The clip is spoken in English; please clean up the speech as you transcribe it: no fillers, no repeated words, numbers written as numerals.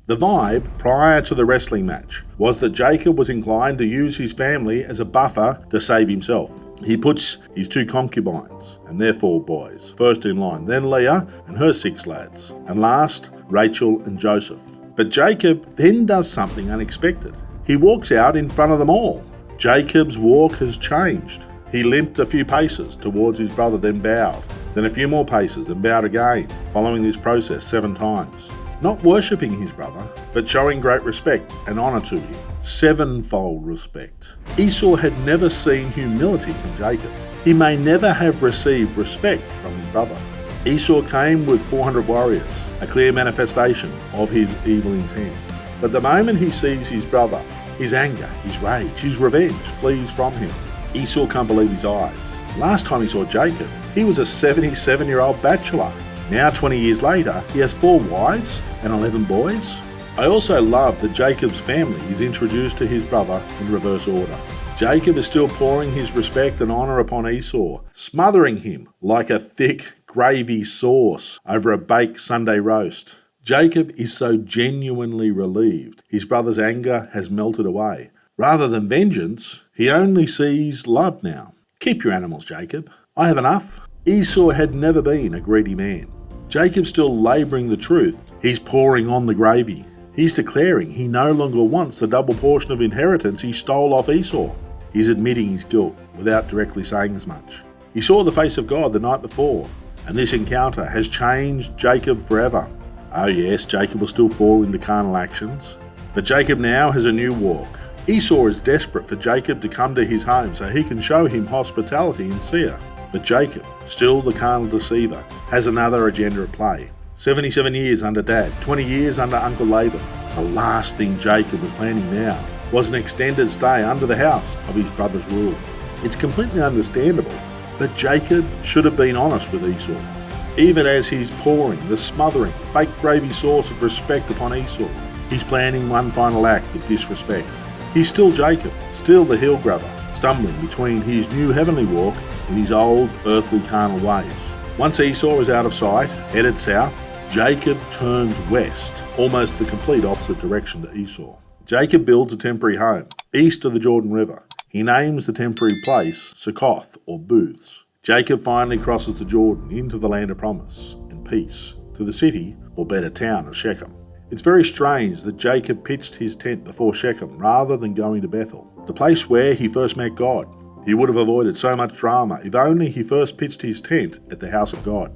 The vibe prior to the wrestling match was that Jacob was inclined to use his family as a buffer to save himself. He puts his 2 concubines and their 4 boys first in line, then Leah and her 6 lads, and last Rachel and Joseph. But Jacob then does something unexpected. He walks out in front of them all. Jacob's walk has changed. He limped a few paces towards his brother, then bowed, then a few more paces and bowed again, following this process 7 times. Not worshipping his brother, but showing great respect and honour to him. 7-fold respect. Esau had never seen humility from Jacob. He may never have received respect from his brother. Esau came with 400 warriors, a clear manifestation of his evil intent. But the moment he sees his brother, his anger, his rage, his revenge flees from him. Esau can't believe his eyes. Last time he saw Jacob, he was a 77-year-old bachelor. Now 20 years later, he has 4 wives and 11 boys. I also love that Jacob's family is introduced to his brother in reverse order. Jacob is still pouring his respect and honour upon Esau, smothering him like a thick gravy sauce over a baked Sunday roast. Jacob is so genuinely relieved his brother's anger has melted away. Rather than vengeance, he only sees love now. Keep your animals, Jacob. I have enough. Esau had never been a greedy man. Jacob's still labouring the truth. He's pouring on the gravy. He's declaring he no longer wants the double portion of inheritance he stole off Esau. He's admitting his guilt without directly saying as much. He saw the face of God the night before, and this encounter has changed Jacob forever. Oh yes, Jacob will still fall into carnal actions, but Jacob now has a new walk. Esau is desperate for Jacob to come to his home so he can show him hospitality in Seir. But Jacob, still the carnal deceiver, has another agenda at play. 77 years under Dad, 20 years under Uncle Laban. The last thing Jacob was planning now was an extended stay under the house of his brother's rule. It's completely understandable, but Jacob should have been honest with Esau. Even as he's pouring the smothering, fake gravy sauce of respect upon Esau, he's planning one final act of disrespect. He's still Jacob, still the heel grabber, stumbling between his new heavenly walk and his old earthly carnal ways. Once Esau is out of sight, headed south, Jacob turns west, almost the complete opposite direction to Esau. Jacob builds a temporary home, east of the Jordan River. He names the temporary place Succoth, or Booths. Jacob finally crosses the Jordan into the land of promise and peace, to the city, or better town, of Shechem. It's very strange that Jacob pitched his tent before Shechem rather than going to Bethel, the place where he first met God. He would have avoided so much drama if only he first pitched his tent at the house of God.